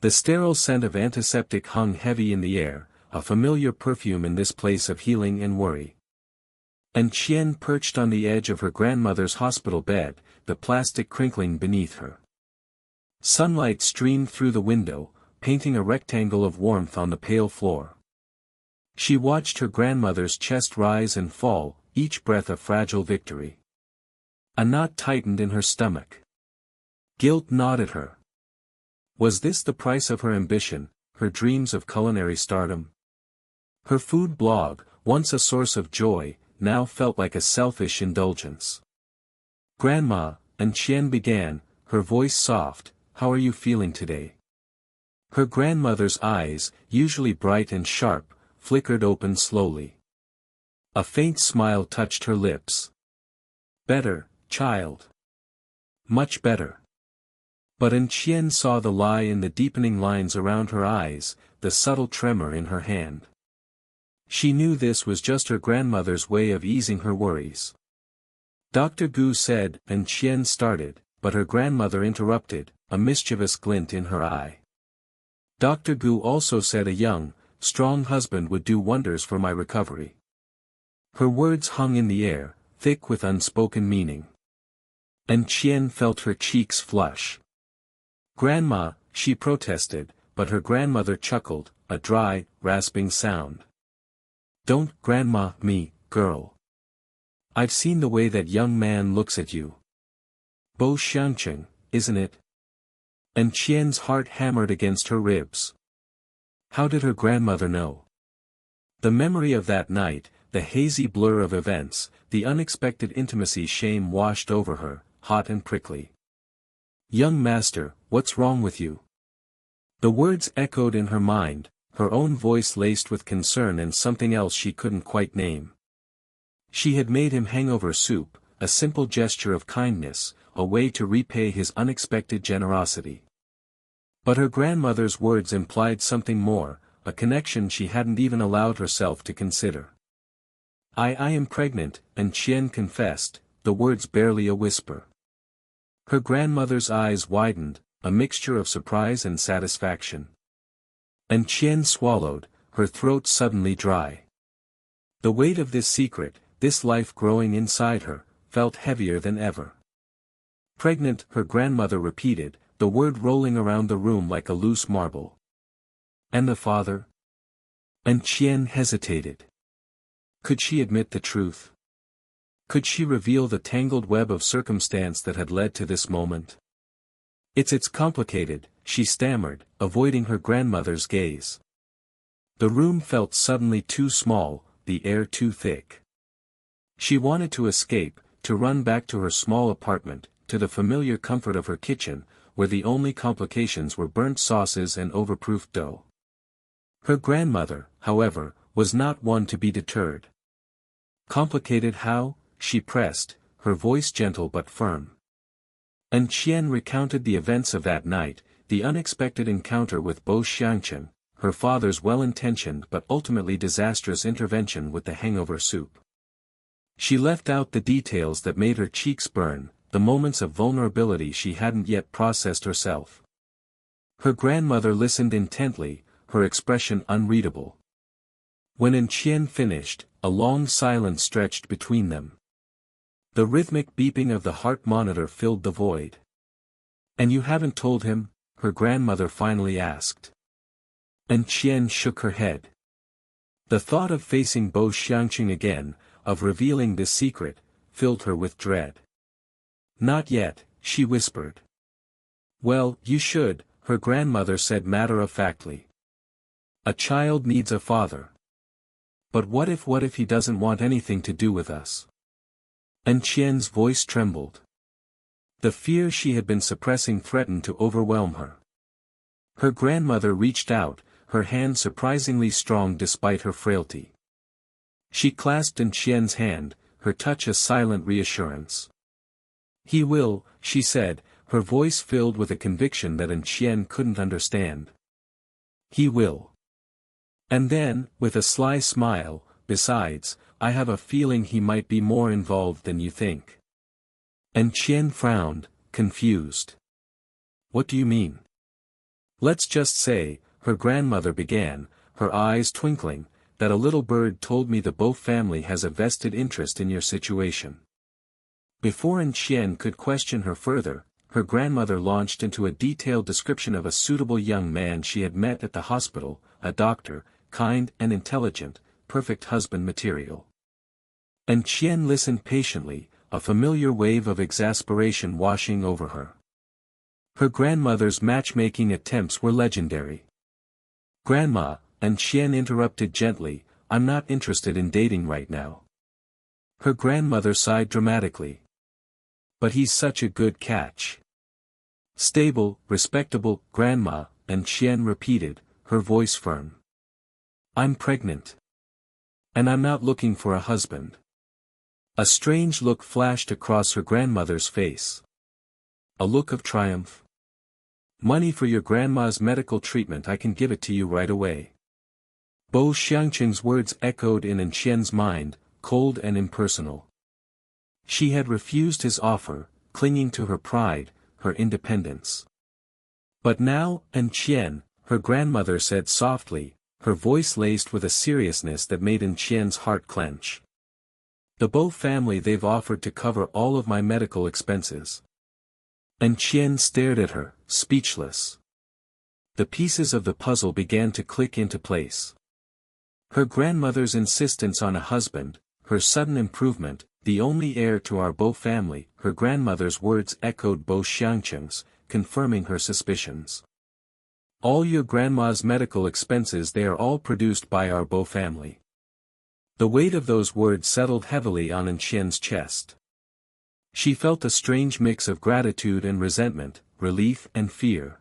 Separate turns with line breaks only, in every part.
The sterile scent of antiseptic hung heavy in the air, a familiar perfume in this place of healing and worry. And Chien perched on the edge of her grandmother's hospital bed, the plastic crinkling beneath her. Sunlight streamed through the window, painting a rectangle of warmth on the pale floor. She watched her grandmother's chest rise and fall, each breath a fragile victory. A knot tightened in her stomach. Guilt gnawed at her. Was this the price of her ambition, her dreams of culinary stardom? Her food blog, once a source of joy, now felt like a selfish indulgence. "Grandma," and Chien began, her voice soft, "how are you feeling today?" Her grandmother's eyes, usually bright and sharp, flickered open slowly. A faint smile touched her lips. "Better, child. Much better." But Chien saw the lie in the deepening lines around her eyes, the subtle tremor in her hand. She knew this was just her grandmother's way of easing her worries. "Dr. Gu said," and Chien started, but her grandmother interrupted, a mischievous glint in her eye. "Dr. Gu also said a young, strong husband would do wonders for my recovery." Her words hung in the air, thick with unspoken meaning. And Chien felt her cheeks flush. "Grandma," she protested, but her grandmother chuckled, a dry, rasping sound. "Don't grandma me, girl. I've seen the way that young man looks at you. Bo Xiangqing, isn't it?" And Chien's heart hammered against her ribs. How did her grandmother know? The memory of that night, the hazy blur of events, the unexpected intimacy shame washed over her, hot and prickly. "Young master, what's wrong with you?" The words echoed in her mind, her own voice laced with concern and something else she couldn't quite name. She had made him hangover soup, a simple gesture of kindness, a way to repay his unexpected generosity. But her grandmother's words implied something more, a connection she hadn't even allowed herself to consider. I am pregnant," and Chien confessed, the words barely a whisper. Her grandmother's eyes widened, a mixture of surprise and satisfaction. And Chien swallowed, her throat suddenly dry. The weight of this secret, this life growing inside her, felt heavier than ever. "Pregnant," her grandmother repeated, the word rolling around the room like a loose marble. "And the father?" And Chien hesitated. Could she admit the truth? Could she reveal the tangled web of circumstance that had led to this moment? It's complicated," she stammered, avoiding her grandmother's gaze. The room felt suddenly too small, the air too thick. She wanted to escape, to run back to her small apartment, to the familiar comfort of her kitchen, where the only complications were burnt sauces and overproofed dough. Her grandmother, however, was not one to be deterred. "Complicated how?" she pressed, her voice gentle but firm. And Chien recounted the events of that night, the unexpected encounter with Bo Xiangqing, her father's well-intentioned but ultimately disastrous intervention with the hangover soup. She left out the details that made her cheeks burn, the moments of vulnerability she hadn't yet processed herself. Her grandmother listened intently, her expression unreadable. When Chien finished, a long silence stretched between them. The rhythmic beeping of the heart monitor filled the void. "And you haven't told him?" her grandmother finally asked. And Chien shook her head. The thought of facing Bo Xiangqing again, of revealing this secret, filled her with dread. "Not yet," she whispered. "Well, you should," her grandmother said matter-of-factly. "A child needs a father. But what if he doesn't want anything to do with us?" And Chien's voice trembled. The fear she had been suppressing threatened to overwhelm her. Her grandmother reached out, her hand surprisingly strong despite her frailty. She clasped Chien's hand, her touch a silent reassurance. "He will," she said, her voice filled with a conviction that Chien couldn't understand. "He will." And then, with a sly smile, "Besides, I have a feeling he might be more involved than you think." And Chien frowned, confused. "What do you mean?" Let's just say, her grandmother began, her eyes twinkling, that a little bird told me the Bo family has a vested interest in your situation. Before Chien could question her further, her grandmother launched into a detailed description of a suitable young man she had met at the hospital, a doctor, kind and intelligent, perfect husband material. Chien listened patiently, a familiar wave of exasperation washing over her. Her grandmother's matchmaking attempts were legendary. "Grandma," Chien interrupted gently, "I'm not interested in dating right now." Her grandmother sighed dramatically. "But he's such a good catch. Stable, respectable, Grandma," Chien repeated, her voice firm. "I'm pregnant. And I'm not looking for a husband." A strange look flashed across her grandmother's face. A look of triumph. "Money for your grandma's medical treatment, I can give it to you right away." Bo Xiangqing's words echoed in Chien's mind, cold and impersonal. She had refused his offer, clinging to her pride, her independence. "But now, Chien," her grandmother said softly, her voice laced with a seriousness that made Chien's heart clench. "The Bo family, they've offered to cover all of my medical expenses." Chien stared at her, speechless. The pieces of the puzzle began to click into place. Her grandmother's insistence on a husband, her sudden improvement, the only heir to our Bo family, her grandmother's words echoed Bo Xiangqing's, confirming her suspicions. "All your grandma's medical expenses, they are all produced by our Bo family." The weight of those words settled heavily on Chien's chest. She felt a strange mix of gratitude and resentment, relief and fear.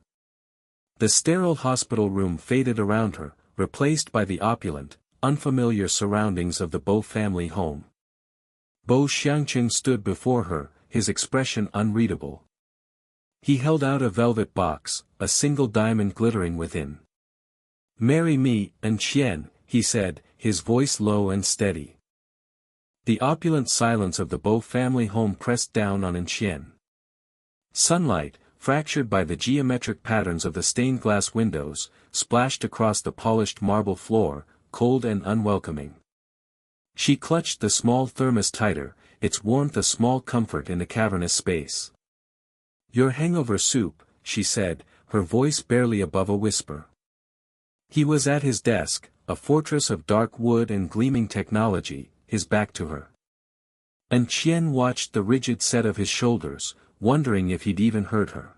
The sterile hospital room faded around her, replaced by the opulent, unfamiliar surroundings of the Bo family home. Bo Xiangqing stood before her, his expression unreadable. He held out a velvet box, a single diamond glittering within. "Marry me, Chien," he said, his voice low and steady. The opulent silence of the Bo family home pressed down on Chien. Sunlight, fractured by the geometric patterns of the stained glass windows, splashed across the polished marble floor, cold and unwelcoming. She clutched the small thermos tighter, its warmth a small comfort in the cavernous space. "Your hangover soup," she said, her voice barely above a whisper. He was at his desk, a fortress of dark wood and gleaming technology, his back to her. Chien watched the rigid set of his shoulders, wondering if he'd even heard her.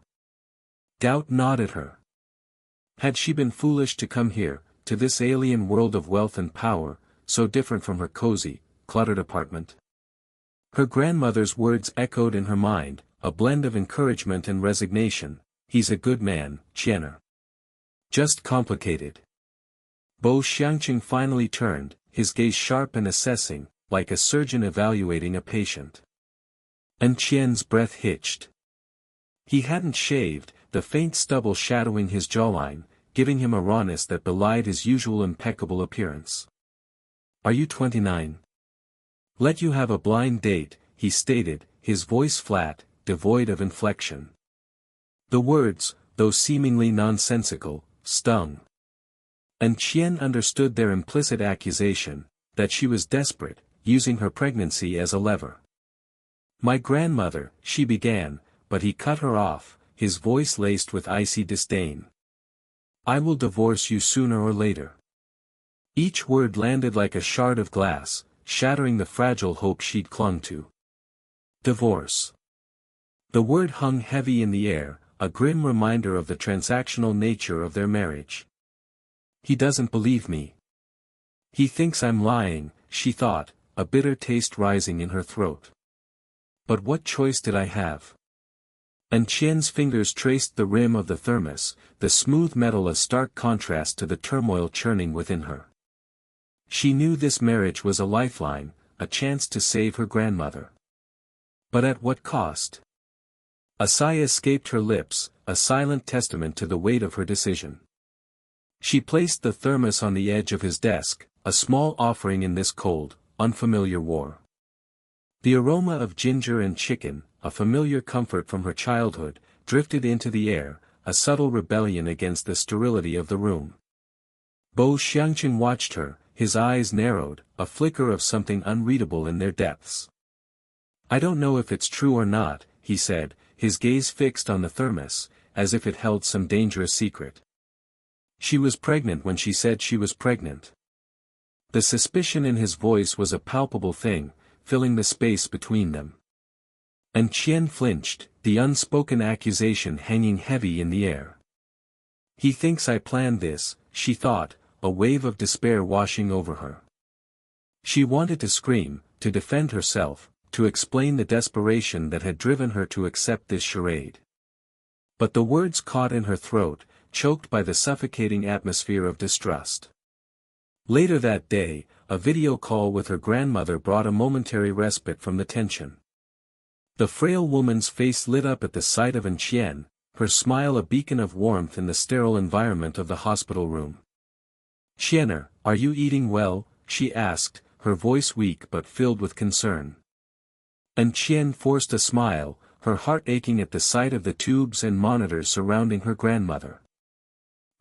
Doubt gnawed at her. Had she been foolish to come here, to this alien world of wealth and power, so different from her cozy, cluttered apartment? Her grandmother's words echoed in her mind, a blend of encouragement and resignation. "He's a good man, Chiener. Just complicated." Bo Xiangqing finally turned, his gaze sharp and assessing, like a surgeon evaluating a patient. Chien's breath hitched. He hadn't shaved, the faint stubble shadowing his jawline, giving him a rawness that belied his usual impeccable appearance. "Are you 29? Let you have a blind date," he stated, his voice flat, devoid of inflection. The words, though seemingly nonsensical, stung. Chien understood their implicit accusation, that she was desperate, using her pregnancy as a lever. "My grandmother," she began, but he cut her off, his voice laced with icy disdain. "I will divorce you sooner or later." Each word landed like a shard of glass, shattering the fragile hope she'd clung to. Divorce. The word hung heavy in the air, a grim reminder of the transactional nature of their marriage. "He doesn't believe me. He thinks I'm lying," she thought, a bitter taste rising in her throat. "But what choice did I have?" Chien's fingers traced the rim of the thermos, the smooth metal a stark contrast to the turmoil churning within her. She knew this marriage was a lifeline, a chance to save her grandmother. But at what cost? A sigh escaped her lips, a silent testament to the weight of her decision. She placed the thermos on the edge of his desk, a small offering in this cold, unfamiliar war. The aroma of ginger and chicken, a familiar comfort from her childhood, drifted into the air, a subtle rebellion against the sterility of the room. Bo Xiangqing watched her, his eyes narrowed, a flicker of something unreadable in their depths. "I don't know if it's true or not," he said, his gaze fixed on the thermos, as if it held some dangerous secret. "She was pregnant when she said she was pregnant." The suspicion in his voice was a palpable thing, filling the space between them. And Qian flinched, the unspoken accusation hanging heavy in the air. "He thinks I planned this," she thought, a wave of despair washing over her. She wanted to scream, to defend herself, to explain the desperation that had driven her to accept this charade. But the words caught in her throat, choked by the suffocating atmosphere of distrust. Later that day, a video call with her grandmother brought a momentary respite from the tension. The frail woman's face lit up at the sight of Qian, her smile a beacon of warmth in the sterile environment of the hospital room. "Qianer, are you eating well?" she asked, her voice weak but filled with concern. And Qian forced a smile, her heart aching at the sight of the tubes and monitors surrounding her grandmother.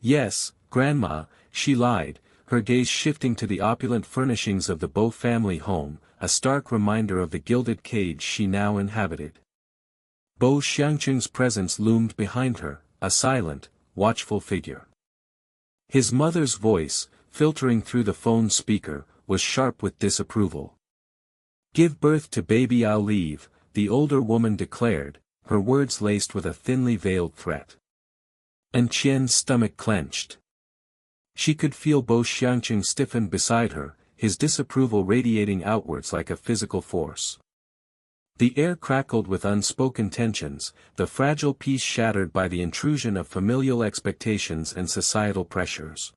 "Yes, Grandma," she lied, her gaze shifting to the opulent furnishings of the Bo family home, a stark reminder of the gilded cage she now inhabited. Bo Xiangqing's presence loomed behind her, a silent, watchful figure. His mother's voice, filtering through the phone speaker, was sharp with disapproval. "Give birth to baby, I'll leave," the older woman declared, her words laced with a thinly veiled threat. And Qian's stomach clenched. She could feel Bo Xiangqing stiffen beside her, his disapproval radiating outwards like a physical force. The air crackled with unspoken tensions, the fragile peace shattered by the intrusion of familial expectations and societal pressures.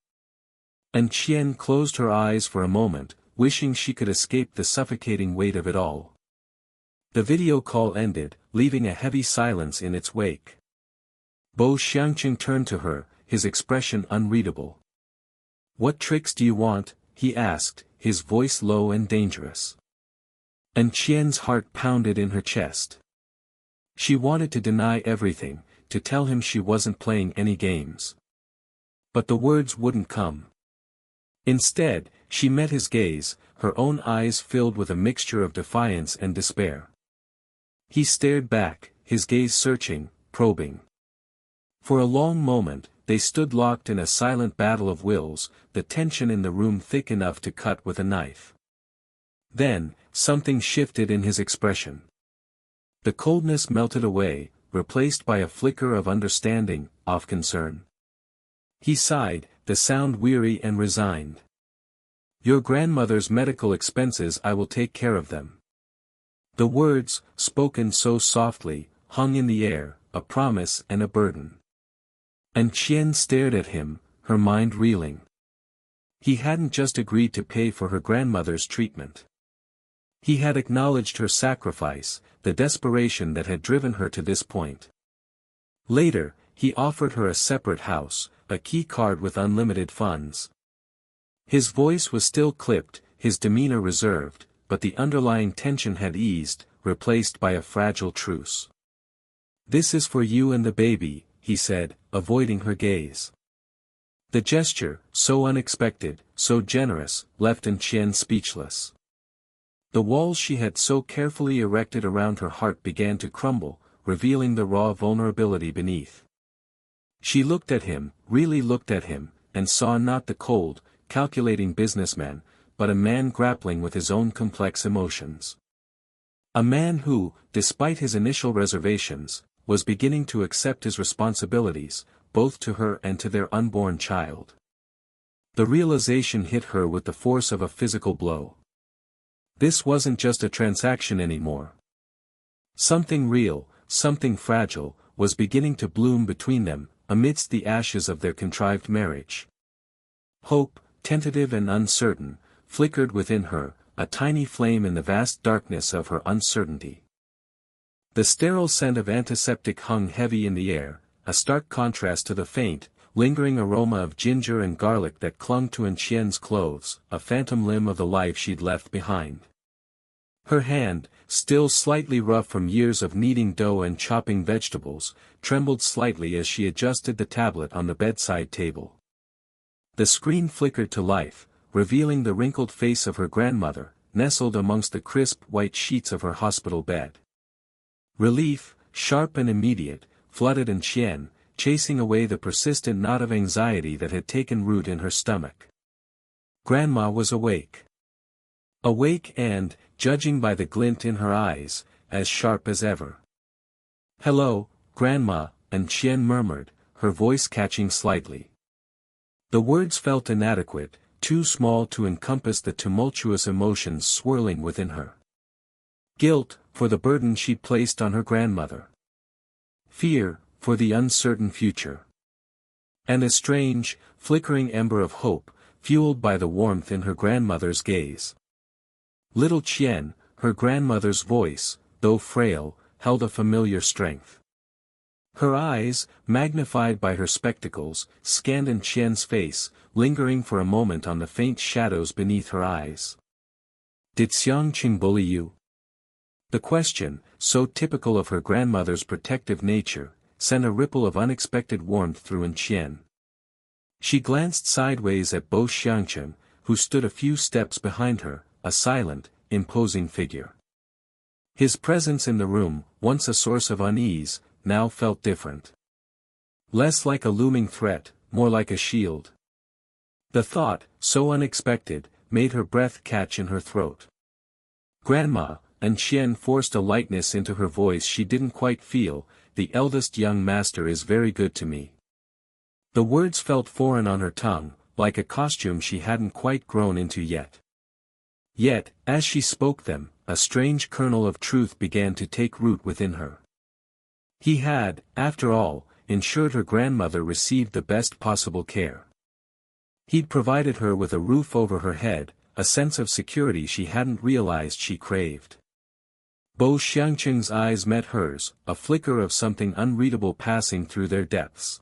And Qian closed her eyes for a moment, wishing she could escape the suffocating weight of it all. The video call ended, leaving a heavy silence in its wake. Bo Xiangqing turned to her, his expression unreadable. "What tricks do you want?" he asked, his voice low and dangerous. And Qian's heart pounded in her chest. She wanted to deny everything, to tell him she wasn't playing any games. But the words wouldn't come. Instead, she met his gaze, her own eyes filled with a mixture of defiance and despair. He stared back, his gaze searching, probing. For a long moment, they stood locked in a silent battle of wills, the tension in the room thick enough to cut with a knife. Then, something shifted in his expression. The coldness melted away, replaced by a flicker of understanding, of concern. He sighed, the sound weary and resigned. "Your grandmother's medical expenses, I will take care of them." The words, spoken so softly, hung in the air, a promise and a burden. And Qian stared at him, her mind reeling. He hadn't just agreed to pay for her grandmother's treatment. He had acknowledged her sacrifice, the desperation that had driven her to this point. Later, he offered her a separate house, a key card with unlimited funds. His voice was still clipped, his demeanor reserved, but the underlying tension had eased, replaced by a fragile truce. "This is for you and the baby," he said, avoiding her gaze. The gesture, so unexpected, so generous, left Qian speechless. The walls she had so carefully erected around her heart began to crumble, revealing the raw vulnerability beneath. She looked at him, really looked at him, and saw not the cold, calculating businessman, but a man grappling with his own complex emotions. A man who, despite his initial reservations, was beginning to accept his responsibilities, both to her and to their unborn child. The realization hit her with the force of a physical blow. This wasn't just a transaction anymore. Something real, something fragile, was beginning to bloom between them, amidst the ashes of their contrived marriage. Hope, tentative and uncertain, flickered within her, a tiny flame in the vast darkness of her uncertainty. The sterile scent of antiseptic hung heavy in the air, a stark contrast to the faint, lingering aroma of ginger and garlic that clung to Qian's clothes, a phantom limb of the life she'd left behind. Her hand, still slightly rough from years of kneading dough and chopping vegetables, trembled slightly as she adjusted the tablet on the bedside table. The screen flickered to life, revealing the wrinkled face of her grandmother, nestled amongst the crisp white sheets of her hospital bed. Relief, sharp and immediate, flooded in Chien, chasing away the persistent knot of anxiety that had taken root in her stomach. Grandma was awake. Awake and, judging by the glint in her eyes, as sharp as ever. "Hello, Grandma," and Chien murmured, her voice catching slightly. The words felt inadequate, too small to encompass the tumultuous emotions swirling within her. Guilt, for the burden she placed on her grandmother. Fear, for the uncertain future. And a strange, flickering ember of hope, fueled by the warmth in her grandmother's gaze. Little Chien, her grandmother's voice, though frail, held a familiar strength. Her eyes, magnified by her spectacles, scanned in Chien's face, lingering for a moment on the faint shadows beneath her eyes. "Did Xiangqing bully you?" The question, so typical of her grandmother's protective nature, sent a ripple of unexpected warmth through Chien. She glanced sideways at Bo Xiangqing, who stood a few steps behind her, a silent, imposing figure. His presence in the room, once a source of unease, now felt different. Less like a looming threat, more like a shield. The thought, so unexpected, made her breath catch in her throat. "Grandma," and Chien forced a lightness into her voice she didn't quite feel, "the eldest young master is very good to me." The words felt foreign on her tongue, like a costume she hadn't quite grown into yet. Yet, as she spoke them, a strange kernel of truth began to take root within her. He had, after all, ensured her grandmother received the best possible care. He'd provided her with a roof over her head, a sense of security she hadn't realized she craved. Bo Xiangqing's eyes met hers, a flicker of something unreadable passing through their depths.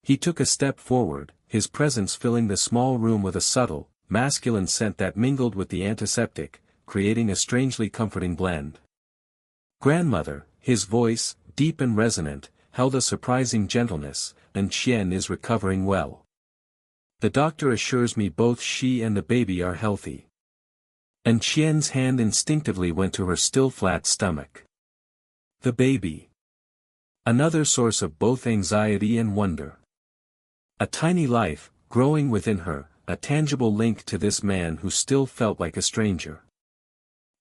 He took a step forward, his presence filling the small room with a subtle, masculine scent that mingled with the antiseptic, creating a strangely comforting blend. "Grandmother," his voice, deep and resonant, held a surprising gentleness, "and Chien is recovering well. The doctor assures me both she and the baby are healthy." And Chien's hand instinctively went to her still flat stomach. The baby. Another source of both anxiety and wonder. A tiny life, growing within her, a tangible link to this man who still felt like a stranger.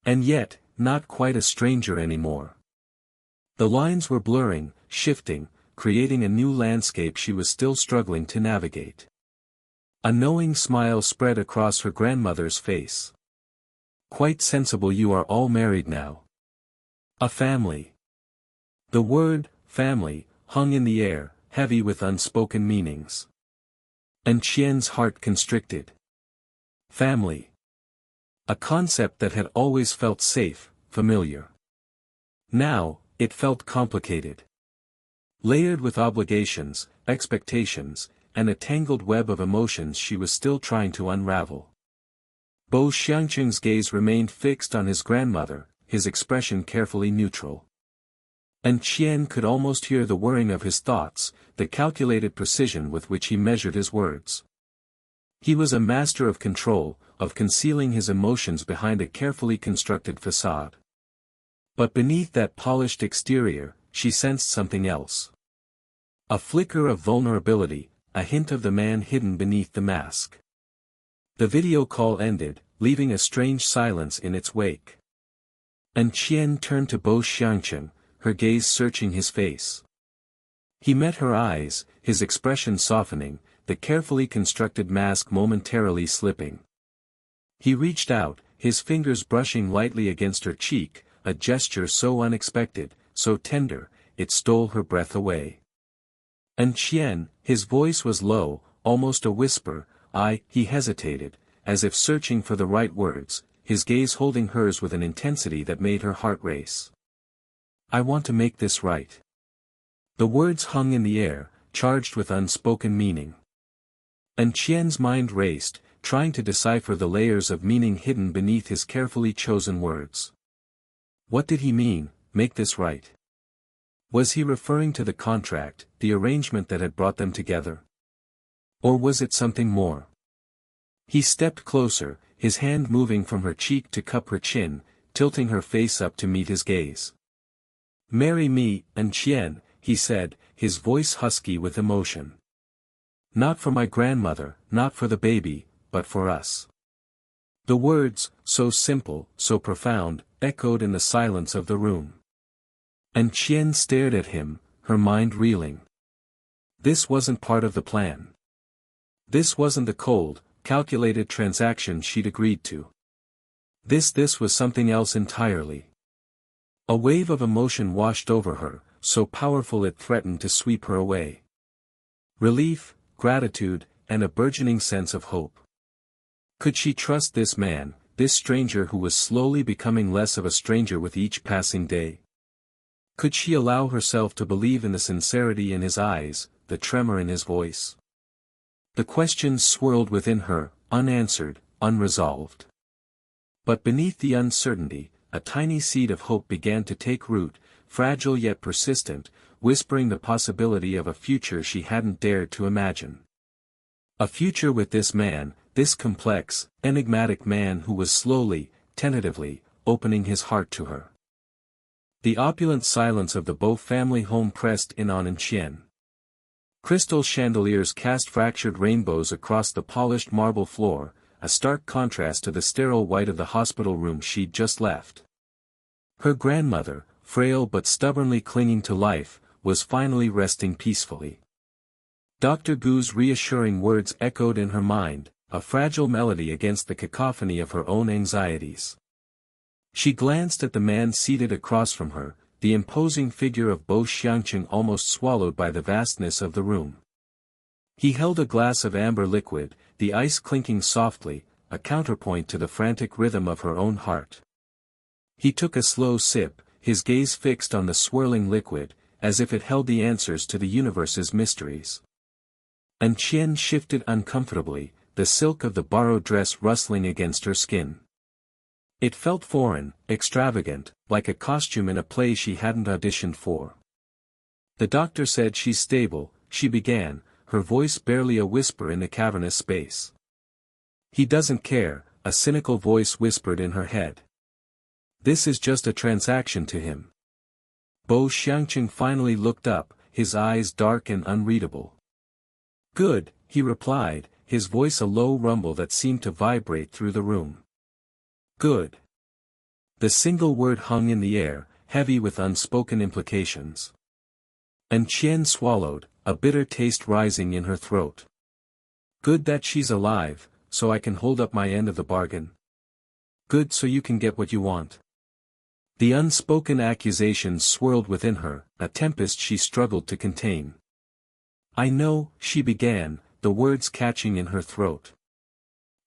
And yet, not quite a stranger anymore. The lines were blurring, shifting, creating a new landscape she was still struggling to navigate. A knowing smile spread across her grandmother's face. "Quite sensible you are all married now. A family." The word, family, hung in the air, heavy with unspoken meanings. And Chien's heart constricted. Family. A concept that had always felt safe, familiar. Now, it felt complicated. Layered with obligations, expectations, and a tangled web of emotions she was still trying to unravel. Bo Xiangqing's gaze remained fixed on his grandmother, his expression carefully neutral. And Chien could almost hear the whirring of his thoughts, the calculated precision with which he measured his words. He was a master of control, of concealing his emotions behind a carefully constructed facade. But beneath that polished exterior, she sensed something else. A flicker of vulnerability, a hint of the man hidden beneath the mask. The video call ended, leaving a strange silence in its wake. And Chien turned to Bo Xiangqing, her gaze searching his face. He met her eyes, his expression softening, the carefully constructed mask momentarily slipping. He reached out, his fingers brushing lightly against her cheek, a gesture so unexpected, so tender, it stole her breath away. And Chien, his voice was low, almost a whisper, he hesitated, as if searching for the right words, his gaze holding hers with an intensity that made her heart race. "I want to make this right." The words hung in the air, charged with unspoken meaning. And Chien's mind raced, trying to decipher the layers of meaning hidden beneath his carefully chosen words. What did he mean, make this right? Was he referring to the contract, the arrangement that had brought them together? Or was it something more? He stepped closer, his hand moving from her cheek to cup her chin, tilting her face up to meet his gaze. "Marry me, and Chien," he said, his voice husky with emotion. "Not for my grandmother, not for the baby, but for us." The words, so simple, so profound, echoed in the silence of the room. And Chien stared at him, her mind reeling. This wasn't part of the plan. This wasn't the cold, calculated transaction she'd agreed to. This was something else entirely. A wave of emotion washed over her, so powerful it threatened to sweep her away. Relief, gratitude, and a burgeoning sense of hope. Could she trust this man, this stranger who was slowly becoming less of a stranger with each passing day? Could she allow herself to believe in the sincerity in his eyes, the tremor in his voice? The questions swirled within her, unanswered, unresolved. But beneath the uncertainty, a tiny seed of hope began to take root, fragile yet persistent, whispering the possibility of a future she hadn't dared to imagine. A future with this man, this complex, enigmatic man who was slowly, tentatively, opening his heart to her. The opulent silence of the Beau family home pressed in on Chien. Crystal chandeliers cast fractured rainbows across the polished marble floor, a stark contrast to the sterile white of the hospital room she'd just left. Her grandmother, frail but stubbornly clinging to life, was finally resting peacefully. Dr. Gu's reassuring words echoed in her mind, a fragile melody against the cacophony of her own anxieties. She glanced at the man seated across from her, the imposing figure of Beau Xiangqing almost swallowed by the vastness of the room. He held a glass of amber liquid, the ice clinking softly, a counterpoint to the frantic rhythm of her own heart. He took a slow sip, his gaze fixed on the swirling liquid, as if it held the answers to the universe's mysteries. And Chien shifted uncomfortably, the silk of the borrowed dress rustling against her skin. It felt foreign, extravagant, like a costume in a play she hadn't auditioned for. "The doctor said she's stable," she began, her voice barely a whisper in the cavernous space. "He doesn't care," a cynical voice whispered in her head. "This is just a transaction to him." Beau Xiangqing finally looked up, his eyes dark and unreadable. "Good," he replied, his voice a low rumble that seemed to vibrate through the room. "Good." The single word hung in the air, heavy with unspoken implications. And Chien swallowed, a bitter taste rising in her throat. "Good that she's alive, so I can hold up my end of the bargain. Good so you can get what you want." The unspoken accusations swirled within her, a tempest she struggled to contain. "I know," she began, the words catching in her throat.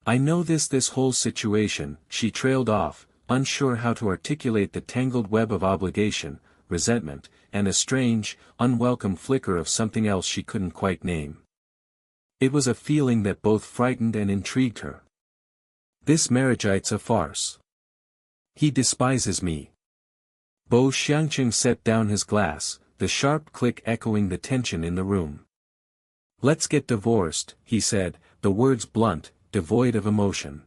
"I know this whole situation," she trailed off, unsure how to articulate the tangled web of obligation, resentment, and a strange, unwelcome flicker of something else she couldn't quite name. It was a feeling that both frightened and intrigued her. "This marriage's a farce. He despises me." Beau Xiangqing set down his glass, the sharp click echoing the tension in the room. "Let's get divorced," he said, the words blunt, devoid of emotion.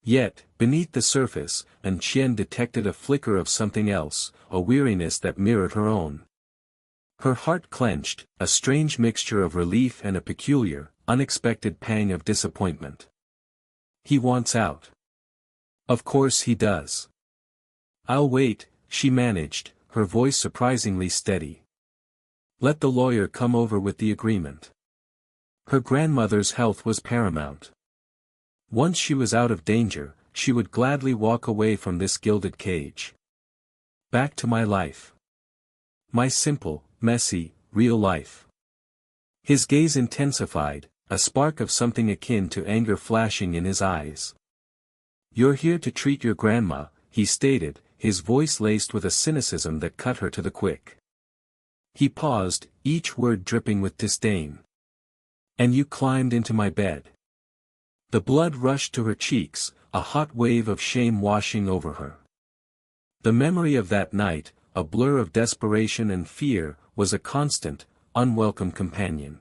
Yet, beneath the surface, Chien detected a flicker of something else, a weariness that mirrored her own. Her heart clenched, a strange mixture of relief and a peculiar, unexpected pang of disappointment. "He wants out." "Of course he does." "I'll wait," she managed, her voice surprisingly steady. "Let the lawyer come over with the agreement." Her grandmother's health was paramount. Once she was out of danger, she would gladly walk away from this gilded cage. "Back to my life. My simple, messy, real life." His gaze intensified, a spark of something akin to anger flashing in his eyes. "You're here to treat your grandma," he stated, his voice laced with a cynicism that cut her to the quick. He paused, each word dripping with disdain. "And you climbed into my bed. The blood rushed to her cheeks, a hot wave of shame washing over her. The memory of that night, a blur of desperation and fear, was a constant, unwelcome companion.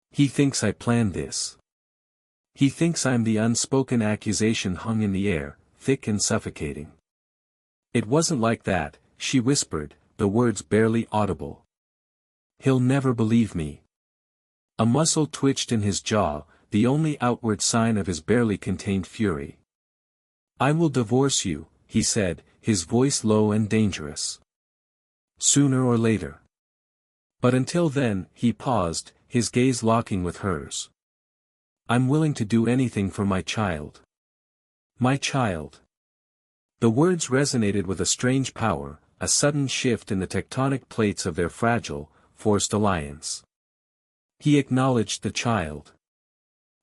He thinks I planned this. He thinks I'm the unspoken accusation hung in the air, thick and suffocating. It wasn't like that, she whispered, the words barely audible. He'll never believe me. A muscle twitched in his jaw, the only outward sign of his barely contained fury. I will divorce you, he said, his voice low and dangerous. Sooner or later. But until then, he paused, his gaze locking with hers. I'm willing to do anything for my child. My child. The words resonated with a strange power, a sudden shift in the tectonic plates of their fragile, forced alliance. He acknowledged the child.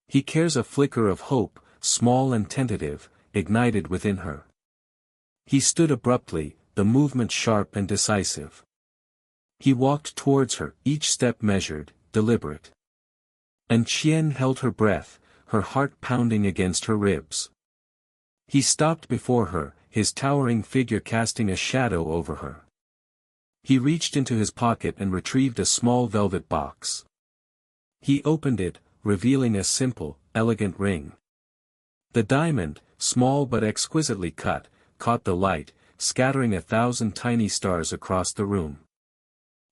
He cares. A flicker of hope, small and tentative, ignited within her. He stood abruptly, the movement sharp and decisive. He walked towards her, each step measured, deliberate. And Qian held her breath, her heart pounding against her ribs. He stopped before her, his towering figure casting a shadow over her. He reached into his pocket and retrieved a small velvet box. He opened it, revealing a simple, elegant ring. The diamond, small but exquisitely cut, caught the light, scattering 1,000 tiny stars across the room.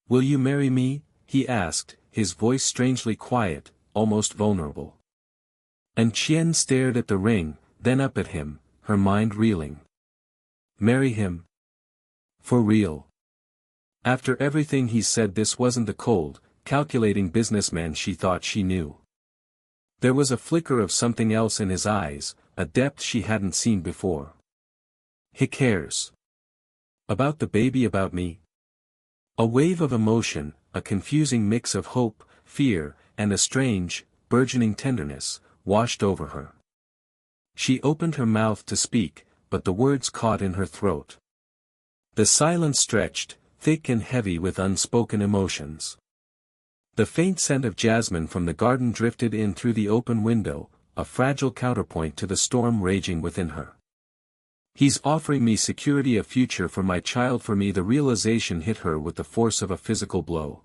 Will you marry me? He asked, his voice strangely quiet, almost vulnerable. And Qian stared at the ring, then up at him, her mind reeling. Marry him? For real? After everything he said, this wasn't the cold, calculating businessman she thought she knew. There was a flicker of something else in his eyes, a depth she hadn't seen before. He cares. About the baby, about me? A wave of emotion, a confusing mix of hope, fear, and a strange, burgeoning tenderness, washed over her. She opened her mouth to speak, but the words caught in her throat. The silence stretched, thick and heavy with unspoken emotions. The faint scent of jasmine from the garden drifted in through the open window, a fragile counterpoint to the storm raging within her. He's offering me security, a future for my child, for me. The realization hit her with the force of a physical blow.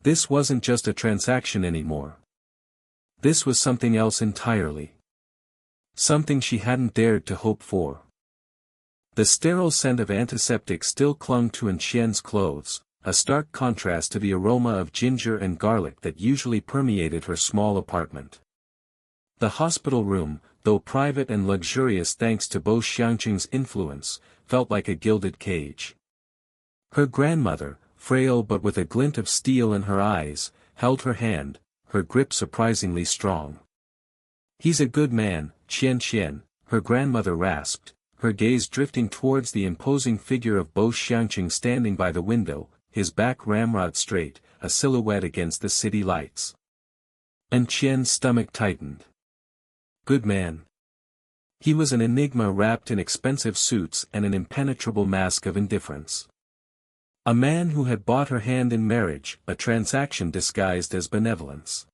This wasn't just a transaction anymore. This was something else entirely. Something she hadn't dared to hope for. The sterile scent of antiseptic still clung to Qian's clothes, a stark contrast to the aroma of ginger and garlic that usually permeated her small apartment. The hospital room, though private and luxurious thanks to Bo Xiangqing's influence, felt like a gilded cage. Her grandmother, frail but with a glint of steel in her eyes, held her hand, her grip surprisingly strong. He's a good man, Qian, her grandmother rasped, her gaze drifting towards the imposing figure of Bo Xiangqing standing by the window, his back ramrod straight, a silhouette against the city lights. And Qian's stomach tightened. Good man. He was an enigma wrapped in expensive suits and an impenetrable mask of indifference. A man who had bought her hand in marriage, a transaction disguised as benevolence.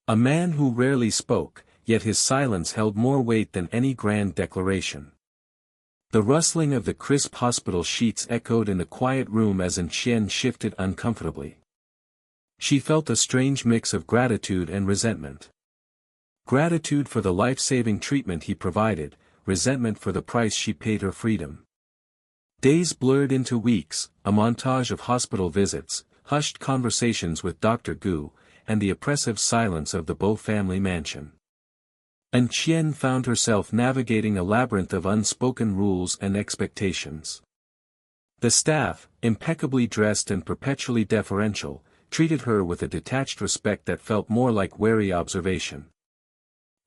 A man who rarely spoke, yet his silence held more weight than any grand declaration. The rustling of the crisp hospital sheets echoed in the quiet room as Qian shifted uncomfortably. She felt a strange mix of gratitude and resentment. Gratitude for the life-saving treatment he provided, resentment for the price she paid her freedom. Days blurred into weeks, a montage of hospital visits, hushed conversations with Dr. Gu, and the oppressive silence of the Bo family mansion. And Qian found herself navigating a labyrinth of unspoken rules and expectations. The staff, impeccably dressed and perpetually deferential, treated her with a detached respect that felt more like wary observation.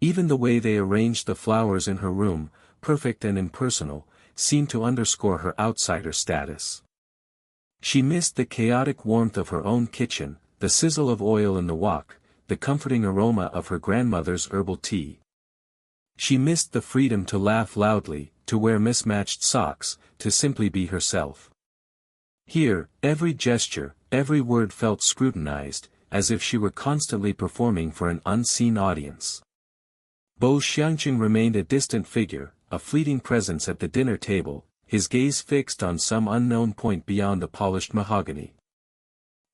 Even the way they arranged the flowers in her room, perfect and impersonal, seemed to underscore her outsider status. She missed the chaotic warmth of her own kitchen, the sizzle of oil in the wok, the comforting aroma of her grandmother's herbal tea. She missed the freedom to laugh loudly, to wear mismatched socks, to simply be herself. Here, every gesture, every word felt scrutinized, as if she were constantly performing for an unseen audience. Bo Xiangqing remained a distant figure, a fleeting presence at the dinner table, his gaze fixed on some unknown point beyond the polished mahogany.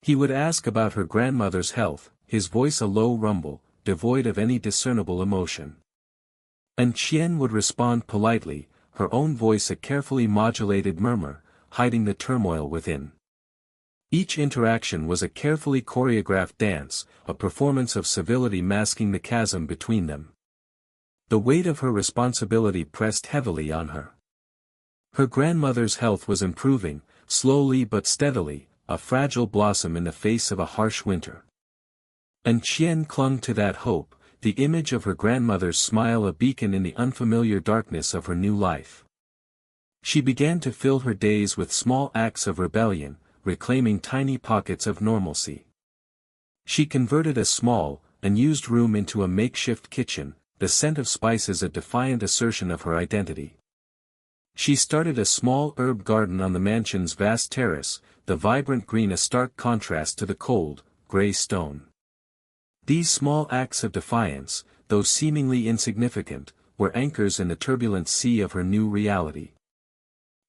He would ask about her grandmother's health, his voice a low rumble, devoid of any discernible emotion. And Qian would respond politely, her own voice a carefully modulated murmur, hiding the turmoil within. Each interaction was a carefully choreographed dance, a performance of civility masking the chasm between them. The weight of her responsibility pressed heavily on her. Her grandmother's health was improving, slowly but steadily, a fragile blossom in the face of a harsh winter. And Qian clung to that hope, the image of her grandmother's smile a beacon in the unfamiliar darkness of her new life. She began to fill her days with small acts of rebellion, reclaiming tiny pockets of normalcy. She converted a small, unused room into a makeshift kitchen, the scent of spices a defiant assertion of her identity. She started a small herb garden on the mansion's vast terrace, the vibrant green a stark contrast to the cold, gray stone. These small acts of defiance, though seemingly insignificant, were anchors in the turbulent sea of her new reality.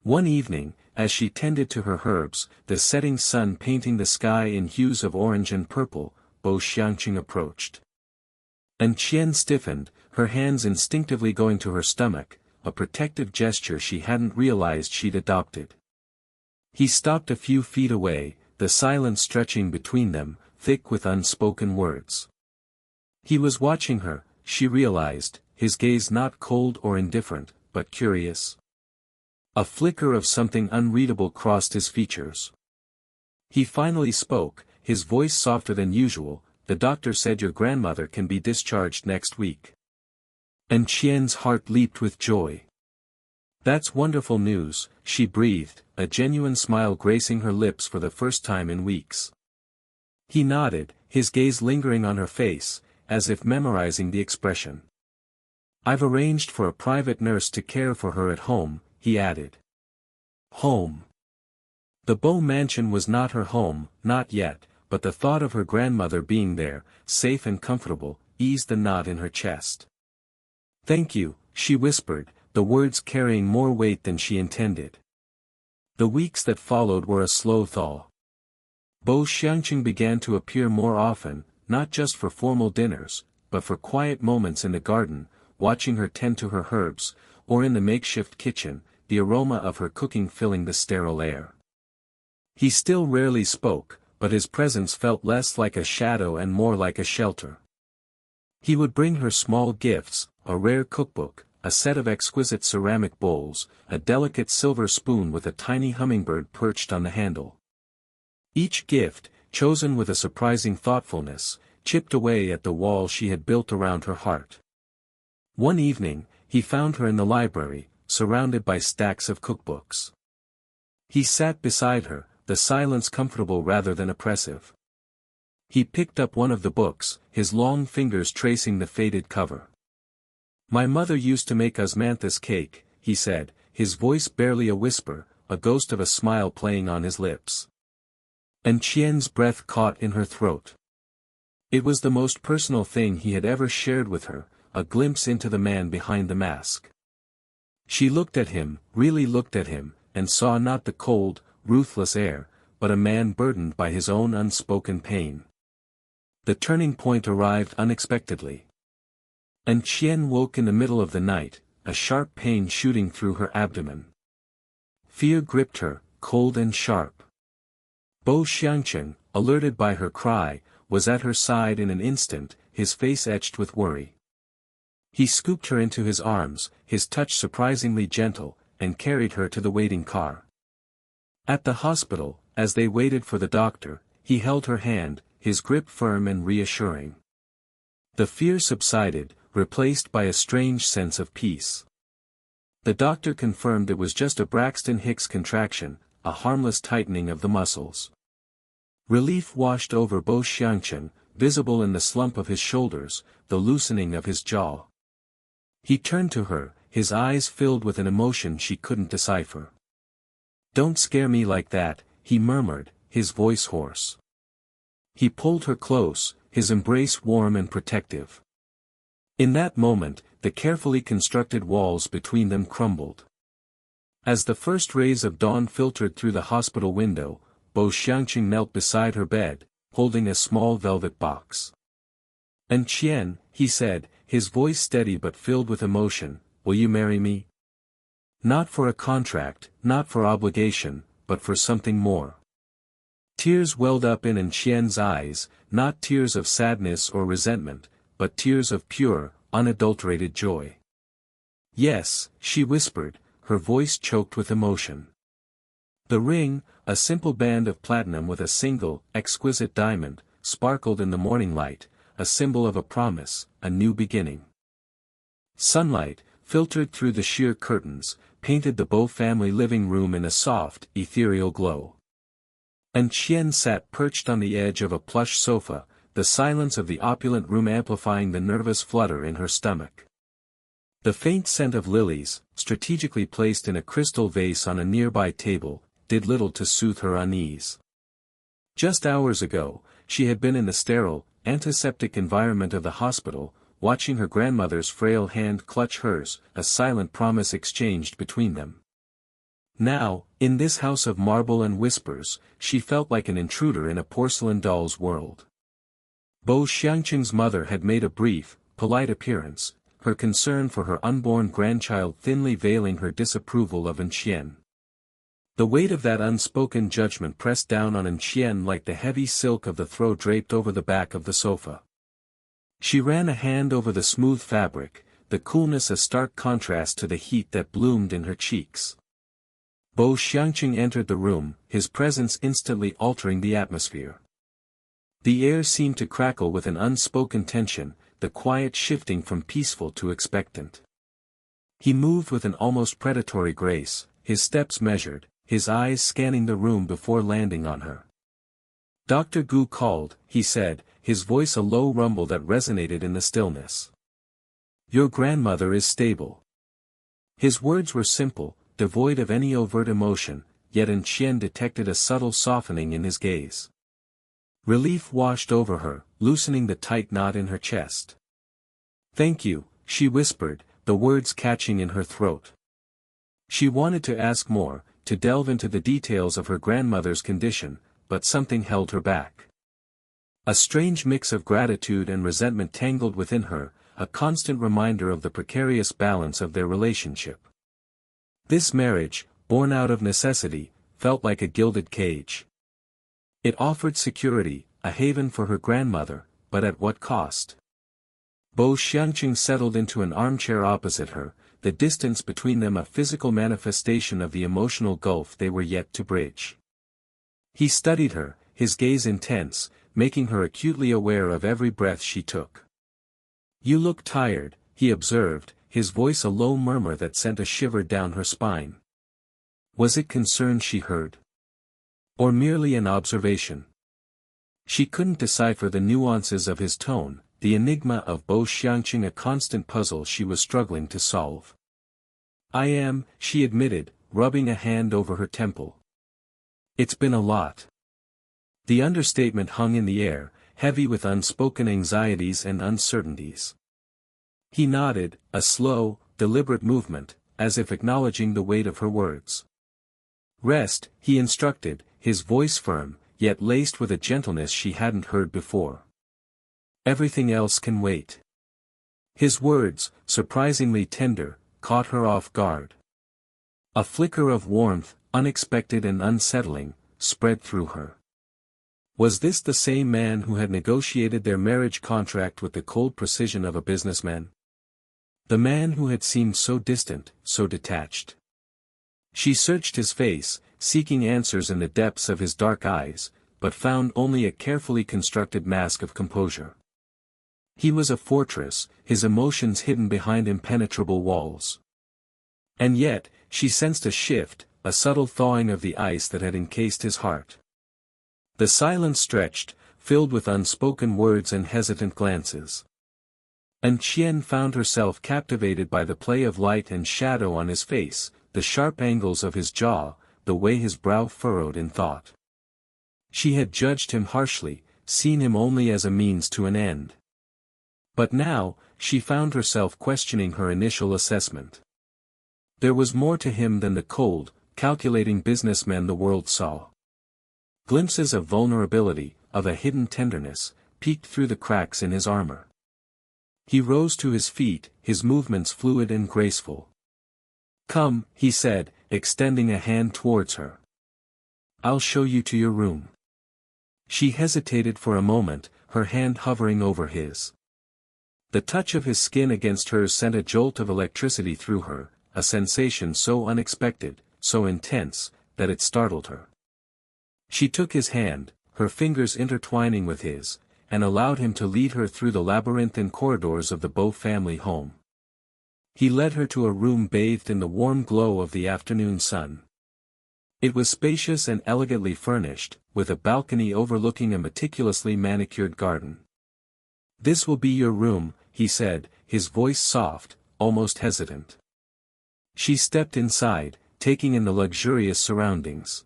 One evening, as she tended to her herbs, the setting sun painting the sky in hues of orange and purple, Bo Xiangqing approached. And Qian stiffened, her hands instinctively going to her stomach, a protective gesture she hadn't realized she'd adopted. He stopped a few feet away, the silence stretching between them, thick with unspoken words. He was watching her, she realized, his gaze not cold or indifferent, but curious. A flicker of something unreadable crossed his features. He finally spoke, his voice softer than usual, "The doctor said your grandmother can be discharged next week." And Qian's heart leaped with joy. "That's wonderful news," she breathed, a genuine smile gracing her lips for the first time in weeks. He nodded, his gaze lingering on her face, as if memorizing the expression. "I've arranged for a private nurse to care for her at home," he added. Home. The Bo mansion was not her home, not yet, but the thought of her grandmother being there, safe and comfortable, eased the knot in her chest. "Thank you," she whispered, the words carrying more weight than she intended. The weeks that followed were a slow thaw. Bo Xiangqing began to appear more often, not just for formal dinners, but for quiet moments in the garden, watching her tend to her herbs, or in the makeshift kitchen, the aroma of her cooking filling the sterile air. He still rarely spoke, but his presence felt less like a shadow and more like a shelter. He would bring her small gifts, a rare cookbook, a set of exquisite ceramic bowls, a delicate silver spoon with a tiny hummingbird perched on the handle. Each gift, chosen with a surprising thoughtfulness, chipped away at the wall she had built around her heart. One evening, he found her in the library, surrounded by stacks of cookbooks. He sat beside her, the silence comfortable rather than oppressive. He picked up one of the books, his long fingers tracing the faded cover. "My mother used to make osmanthus cake," he said, his voice barely a whisper, a ghost of a smile playing on his lips. And Qian's breath caught in her throat. It was the most personal thing he had ever shared with her, a glimpse into the man behind the mask. She looked at him, really looked at him, and saw not the cold, ruthless air, but a man burdened by his own unspoken pain. The turning point arrived unexpectedly. And Qian woke in the middle of the night, a sharp pain shooting through her abdomen. Fear gripped her, cold and sharp. Bo Xiangqing, alerted by her cry, was at her side in an instant, his face etched with worry. He scooped her into his arms, his touch surprisingly gentle, and carried her to the waiting car. At the hospital, as they waited for the doctor, he held her hand, his grip firm and reassuring. The fear subsided, replaced by a strange sense of peace. The doctor confirmed it was just a Braxton Hicks contraction, a harmless tightening of the muscles. Relief washed over Bo Xiangqing, visible in the slump of his shoulders, the loosening of his jaw. He turned to her, his eyes filled with an emotion she couldn't decipher. "Don't scare me like that," he murmured, his voice hoarse. He pulled her close, his embrace warm and protective. In that moment, the carefully constructed walls between them crumbled. As the first rays of dawn filtered through the hospital window, Bo Xiangqing knelt beside her bed, holding a small velvet box. "And Qian," he said, his voice steady but filled with emotion, "will you marry me? Not for a contract, not for obligation, but for something more." Tears welled up in Qian's eyes, not tears of sadness or resentment, but tears of pure, unadulterated joy. "Yes," she whispered, her voice choked with emotion. The ring, a simple band of platinum with a single, exquisite diamond, sparkled in the morning light, a symbol of a promise, a new beginning. Sunlight, filtered through the sheer curtains, painted the Bo family living room in a soft, ethereal glow. And Qian sat perched on the edge of a plush sofa, the silence of the opulent room amplifying the nervous flutter in her stomach. The faint scent of lilies, strategically placed in a crystal vase on a nearby table, did little to soothe her unease. Just hours ago, she had been in the sterile, antiseptic environment of the hospital, watching her grandmother's frail hand clutch hers, a silent promise exchanged between them. Now, in this house of marble and whispers, she felt like an intruder in a porcelain doll's world. Bo Xiangqing's mother had made a brief, polite appearance, her concern for her unborn grandchild thinly veiling her disapproval of Qian. The weight of that unspoken judgment pressed down on Qian like the heavy silk of the throw draped over the back of the sofa. She ran a hand over the smooth fabric, the coolness a stark contrast to the heat that bloomed in her cheeks. Bo Xiangqing entered the room, his presence instantly altering the atmosphere. The air seemed to crackle with an unspoken tension, the quiet shifting from peaceful to expectant. He moved with an almost predatory grace, his steps measured, his eyes scanning the room before landing on her. "Dr. Gu called," he said, his voice a low rumble that resonated in the stillness. "Your grandmother is stable." His words were simple, devoid of any overt emotion, yet Qian detected a subtle softening in his gaze. Relief washed over her, loosening the tight knot in her chest. "Thank you," she whispered, the words catching in her throat. She wanted to ask more, to delve into the details of her grandmother's condition, but something held her back. A strange mix of gratitude and resentment tangled within her, a constant reminder of the precarious balance of their relationship. This marriage, born out of necessity, felt like a gilded cage. It offered security, a haven for her grandmother, but at what cost? Bo Xiangqing settled into an armchair opposite her, the distance between them a physical manifestation of the emotional gulf they were yet to bridge. He studied her, his gaze intense, making her acutely aware of every breath she took. "You look tired," he observed, his voice a low murmur that sent a shiver down her spine. Was it concern she heard? Or merely an observation? She couldn't decipher the nuances of his tone, the enigma of Bo Xiangqing a constant puzzle she was struggling to solve. "I am," she admitted, rubbing a hand over her temple. "It's been a lot." The understatement hung in the air, heavy with unspoken anxieties and uncertainties. He nodded, a slow, deliberate movement, as if acknowledging the weight of her words. "Rest," he instructed, his voice firm, yet laced with a gentleness she hadn't heard before. "Everything else can wait." His words, surprisingly tender, caught her off guard. A flicker of warmth, unexpected and unsettling, spread through her. Was this the same man who had negotiated their marriage contract with the cold precision of a businessman? The man who had seemed so distant, so detached. She searched his face, seeking answers in the depths of his dark eyes, but found only a carefully constructed mask of composure. He was a fortress, his emotions hidden behind impenetrable walls. And yet, she sensed a shift, a subtle thawing of the ice that had encased his heart. The silence stretched, filled with unspoken words and hesitant glances. And Qian found herself captivated by the play of light and shadow on his face, the sharp angles of his jaw, the way his brow furrowed in thought. She had judged him harshly, seen him only as a means to an end. But now, she found herself questioning her initial assessment. There was more to him than the cold, calculating businessman the world saw. Glimpses of vulnerability, of a hidden tenderness, peeked through the cracks in his armor. He rose to his feet, his movements fluid and graceful. "Come," he said, extending a hand towards her. "I'll show you to your room." She hesitated for a moment, her hand hovering over his. The touch of his skin against hers sent a jolt of electricity through her, a sensation so unexpected, so intense, that it startled her. She took his hand, her fingers intertwining with his, and allowed him to lead her through the labyrinthine corridors of the Beau family home. He led her to a room bathed in the warm glow of the afternoon sun. It was spacious and elegantly furnished, with a balcony overlooking a meticulously manicured garden. "This will be your room," he said, his voice soft, almost hesitant. She stepped inside, taking in the luxurious surroundings.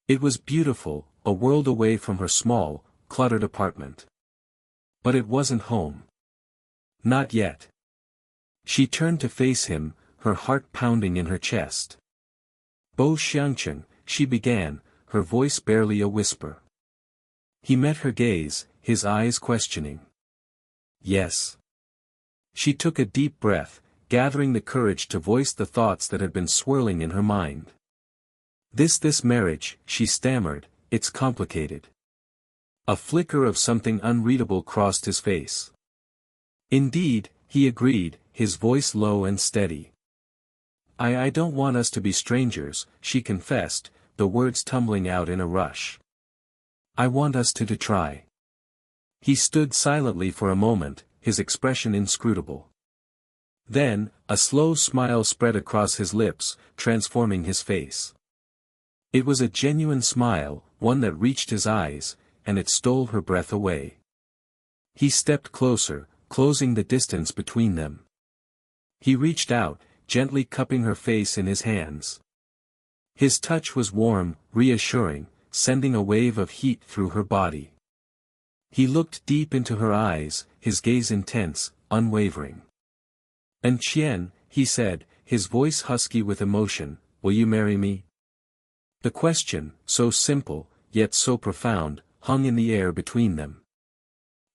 It was beautiful, a world away from her small, cluttered apartment. But it wasn't home. Not yet. She turned to face him, her heart pounding in her chest. "Bo Xiangcheng," she began, her voice barely a whisper. He met her gaze, his eyes questioning. "Yes." She took a deep breath, gathering the courage to voice the thoughts that had been swirling in her mind. This marriage," she stammered, "it's complicated." A flicker of something unreadable crossed his face. "Indeed," he agreed, his voice low and steady. I don't want us to be strangers," she confessed, the words tumbling out in a rush. "I want us to try." He stood silently for a moment, his expression inscrutable. Then, a slow smile spread across his lips, transforming his face. It was a genuine smile, one that reached his eyes, and it stole her breath away. He stepped closer, closing the distance between them. He reached out, gently cupping her face in his hands. His touch was warm, reassuring, sending a wave of heat through her body. He looked deep into her eyes, his gaze intense, unwavering. "And Qian," he said, his voice husky with emotion, "will you marry me?" The question, so simple, yet so profound, hung in the air between them.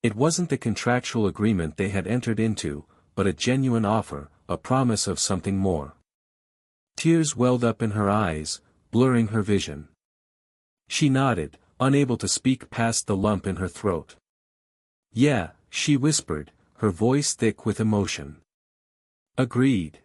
It wasn't the contractual agreement they had entered into, but a genuine offer, a promise of something more. Tears welled up in her eyes, blurring her vision. She nodded, unable to speak past the lump in her throat. "Yeah," she whispered, her voice thick with emotion. "Agreed."